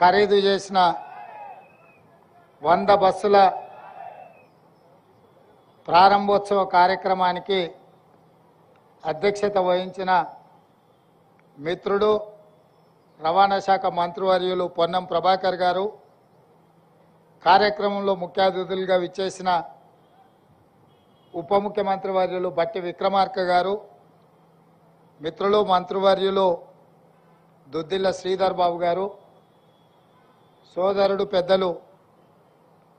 ఖరీదు చేసిన 100 బస్సుల ప్రారంభోత్సవ కార్యక్రమానికి అధ్యక్షత వహించిన మిత్రుడు రవాణా శాఖ మంత్రివర్యులు పొన్నం ప్రభాకర్ గారు, కార్యక్రమంలో ముఖ్య అతిథులుగా విచ్చేసిన ఉప ముఖ్యమంత్రి వర్యులు బట్టి విక్రమార్క గారు, మిత్రులు మంత్రివర్యులు దుద్దిల్ల శ్రీధర్ బాబు గారు, సోదరుడు పెద్దలు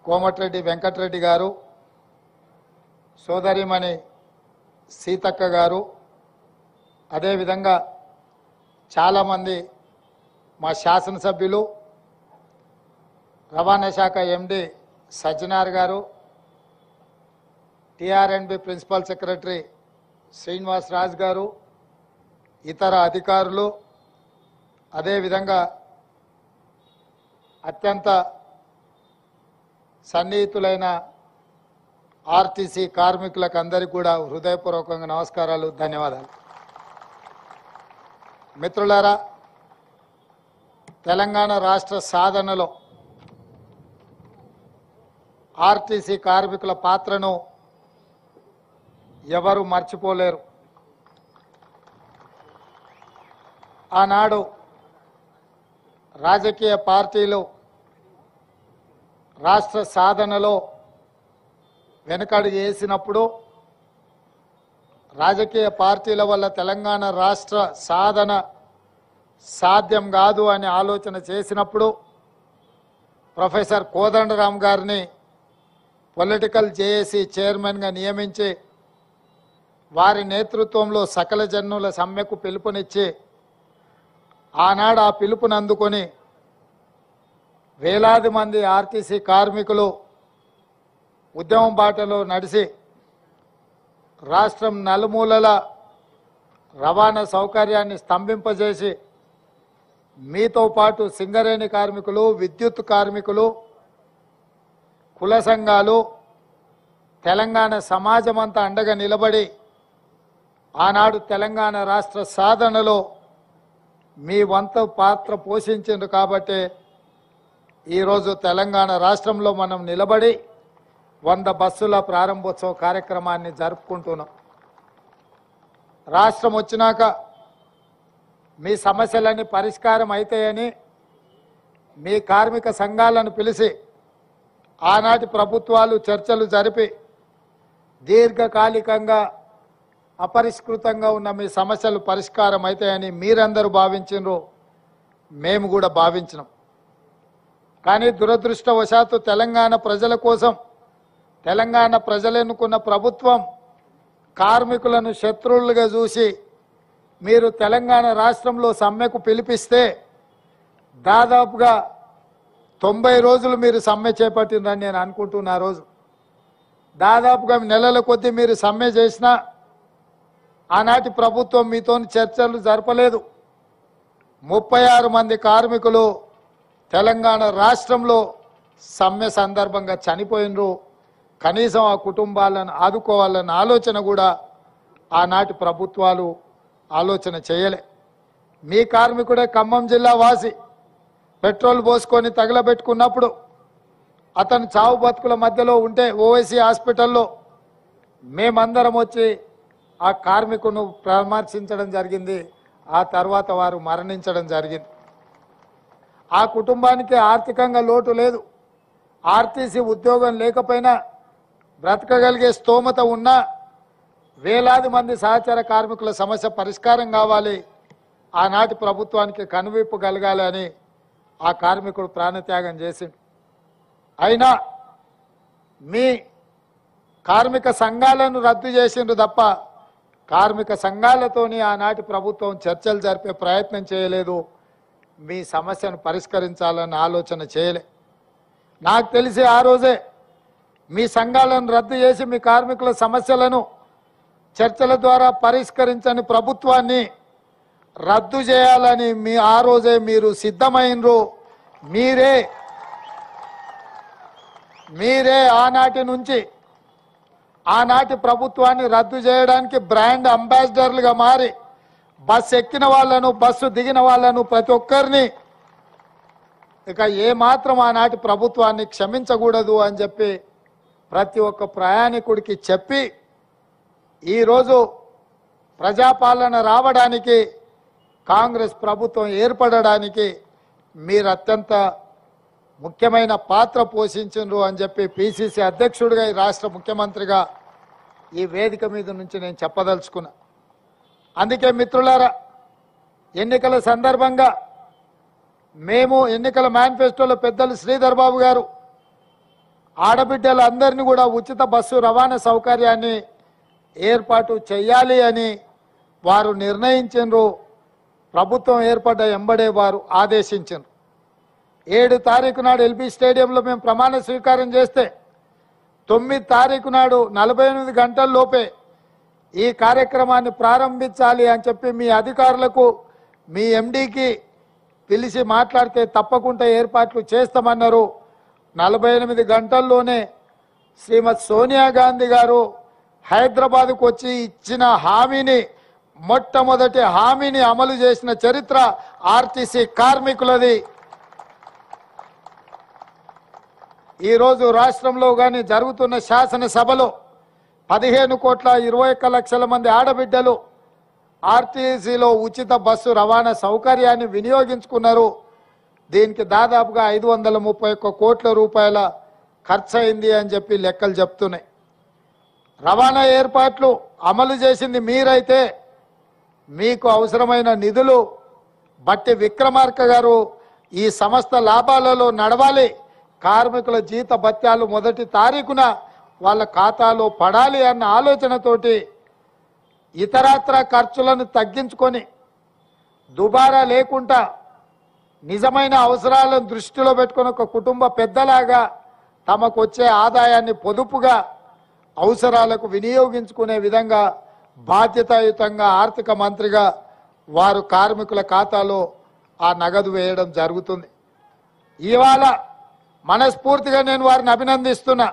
కోమటిరెడ్డి వెంకటరెడ్డి గారు, సోదరిమణి సీతక్క గారు, అదేవిధంగా చాలామంది మా శాసనసభ్యులు, రవాణా శాఖ ఎండి సజ్జనార్ గారు, టిఆర్ఎండ్బి ప్రిన్సిపల్ సెక్రటరీ శ్రీనివాస్ రాజ్ గారు, ఇతర అధికారులు, అదేవిధంగా అత్యంత సన్నిహితులైన ఆర్టీసీ కార్మికులకు అందరికీ కూడా హృదయపూర్వకంగా నమస్కారాలు, ధన్యవాదాలు. మిత్రులారా, తెలంగాణ రాష్ట్ర సాధనలో ఆర్టీసీ కార్మికుల పాత్రను ఎవరు మర్చిపోలేరు. ఆనాడు రాజకీయ పార్టీలు రాష్ట్ర సాధనలో వెనుకడుగు వేసినప్పుడు, రాజకీయ పార్టీల వల్ల తెలంగాణ రాష్ట్ర సాధన సాధ్యం కాదు అని ఆలోచన చేసినప్పుడు ప్రొఫెసర్ కోదండరాం గారిని పొలిటికల్ జేఏసీ చైర్మన్గా నియమించి వారి నేతృత్వంలో సకల జనుల సమ్మెకు పిలుపునిచ్చి ఆనాడు ఆ పిలుపుని అందుకొని వేలాది మంది ఆర్టీసీ కార్మికులు ఉద్యమం బాటలో నడిచి రాష్ట్రం నలుమూలల రవాణా సౌకర్యాన్ని స్తంభింపజేసి మీతో పాటు సింగరేణి కార్మికులు, విద్యుత్ కార్మికులు, కుల సంఘాలు, తెలంగాణ సమాజమంతా అండగా నిలబడి ఆనాడు తెలంగాణ రాష్ట్ర సాధనలో మీ వంతు పాత్ర పోషించింది. కాబట్టి ఈరోజు తెలంగాణ రాష్ట్రంలో మనం నిలబడి 100 బస్సుల ప్రారంభోత్సవ కార్యక్రమాన్ని జరుపుకుంటున్నాం. రాష్ట్రం వచ్చినాక మీ సమస్యలన్నీ పరిష్కారం అవుతాయని మీ కార్మిక సంఘాలను పిలిచి ఆనాటి ప్రభుత్వాలు చర్చలు జరిపి దీర్ఘకాలికంగా అపరిష్కృతంగా ఉన్న మీ సమస్యలు పరిష్కారం అవుతాయని మీరందరూ భావించినరు, మేము కూడా భావించినాం. కానీ దురదృష్టవశాత్తు తెలంగాణ ప్రజల కోసం తెలంగాణ ప్రజలు ఎన్నుకున్న ప్రభుత్వం కార్మికులను శత్రువులుగా చూసి మీరు తెలంగాణ రాష్ట్రంలో సమ్మెకు పిలిపిస్తే దాదాపుగా 90 రోజులు మీరు సమ్మె చేపట్టిందని నేను అనుకుంటున్నా. రోజు దాదాపుగా నెలల కొద్దీ మీరు సమ్మె చేసినా ఆనాటి ప్రభుత్వం మీతో చర్చలు జరపలేదు. 36 మంది కార్మికులు తెలంగాణ రాష్ట్రంలో సమ్మె సందర్భంగా చనిపోయినరు. కనీసం ఆ కుటుంబాలను ఆదుకోవాలన్న ఆలోచన కూడా ఆనాటి ప్రభుత్వాలు ఆలోచన చేయలే. మీ కార్మికుడే ఖమ్మం జిల్లా వాసి పెట్రోల్ పోసుకొని తగలబెట్టుకున్నప్పుడు అతను చావు బతుకుల మధ్యలో ఉంటే ఓవైసీ హాస్పిటల్లో మేమందరం వచ్చి ఆ కార్మికును పరామర్శించడం జరిగింది. ఆ తర్వాత వారు మరణించడం జరిగింది. ఆ కుటుంబానికి ఆర్థికంగా లోటు లేదు. ఆర్టీసీ ఉద్యోగం లేకపోయినా బ్రతకగలిగే స్తోమత ఉన్నా వేలాది మంది సహచర కార్మికుల సమస్య పరిష్కారం కావాలి, ఆనాటి ప్రభుత్వానికి కనువిప్పు కలగాలి అని ఆ కార్మికుడు ప్రాణత్యాగం చేసిండు. అయినా మీ కార్మిక సంఘాలను రద్దు చేసిండ్రు తప్ప కార్మిక సంఘాలతోని ఆనాటి ప్రభుత్వం చర్చలు జరిపే ప్రయత్నం చేయలేదు. మీ సమస్యను పరిష్కరించాలన్న ఆలోచన చేయలే. నాకు తెలిసి ఆ రోజే మీ సంఘాలను రద్దు చేసి మీ కార్మికుల సమస్యలను చర్చల ద్వారా పరిష్కరించని ప్రభుత్వాన్ని రద్దు చేయాలని ఆ రోజే మీరు సిద్ధమైనరు. మీరే ఆనాటి నుంచి ఆనాటి ప్రభుత్వాన్ని రద్దు చేయడానికి బ్రాండ్ అంబాసిడర్లుగా మారి బస్సు ఎక్కిన వాళ్ళను, బస్సు దిగిన వాళ్ళను ప్రతి ఒక్కరిని ఇక ఏమాత్రం ఆనాటి ప్రభుత్వాన్ని క్షమించకూడదు అని చెప్పి ప్రతి ఒక్క ప్రయాణికుడికి చెప్పి ఈరోజు ప్రజాపాలన రావడానికి కాంగ్రెస్ ప్రభుత్వం ఏర్పడడానికి మీరు అత్యంత ముఖ్యమైన పాత్ర పోషించారు అని చెప్పి పిసిసి అధ్యక్షుడిగా ఈ రాష్ట్ర ముఖ్యమంత్రిగా ఈ వేదిక మీద నుంచి నేను చెప్పదలుచుకున్నా. అందుకే మిత్రులారా, ఎన్నికల సందర్భంగా మేము ఎన్నికల మేనిఫెస్టోలో పెద్దలు శ్రీధర్ బాబు గారు ఆడబిడ్డలందరినీ కూడా ఉచిత బస్సు రవాణా సౌకర్యాన్ని ఏర్పాటు చేయాలి అని వారు నిర్ణయించారు. ప్రభుత్వం ఏర్పడ్డ ఎంబడే వారు ఆదేశించారు. 7 తారీఖు నాడు ఎల్బీ స్టేడియంలో మేము ప్రమాణ స్వీకారం చేస్తే 9 తారీఖు నాడు 48 గంటల్లోపే ఈ కార్యక్రమాన్ని ప్రారంభించాలి అని చెప్పి మీ అధికారులకు మీ ఎండీకి పిలిచి మాట్లాడితే తప్పకుండా ఏర్పాట్లు చేస్తామన్నారు. 48 గంటల్లోనే శ్రీమతి సోనియా గాంధీ గారు హైదరాబాద్కు వచ్చి ఇచ్చిన హామీని, మొట్టమొదటి హామీని అమలు చేసిన చరిత్ర ఆర్టీసీ కార్మికులది. ఈరోజు రాష్ట్రంలో కానీ జరుగుతున్న శాసనసభలో 15,21,00,000 మంది ఆడబిడ్డలు ఆర్టీసీలో ఉచిత బస్సు రవాణా సౌకర్యాన్ని వినియోగించుకున్నారు. దీనికి దాదాపుగా 531 కోట్ల రూపాయల ఖర్చు అయింది అని చెప్పి లెక్కలు చెప్తున్నాయి. రవాణా ఏర్పాట్లు అమలు చేసింది మీరైతే మీకు అవసరమైన నిధులు బట్టి విక్రమార్క గారు ఈ సంస్థ లాభాలలో నడవాలి, కార్మికుల జీత భత్యాలు 1 తారీఖున వాళ్ళ ఖాతాలో పడాలి అన్న ఆలోచనతోటి ఇతరత్ర ఖర్చులను తగ్గించుకొని దుబారా లేకుండా నిజమైన అవసరాలను దృష్టిలో పెట్టుకుని ఒక కుటుంబ పెద్దలాగా తమకు వచ్చే ఆదాయాన్ని పొదుపుగా అవసరాలకు వినియోగించుకునే విధంగా బాధ్యతాయుతంగా ఆర్థిక మంత్రిగా వారు కార్మికుల ఖాతాలో ఆ నగదు వేయడం జరుగుతుంది. ఇవాళ మనస్ఫూర్తిగా నేను వారిని అభినందిస్తున్నా.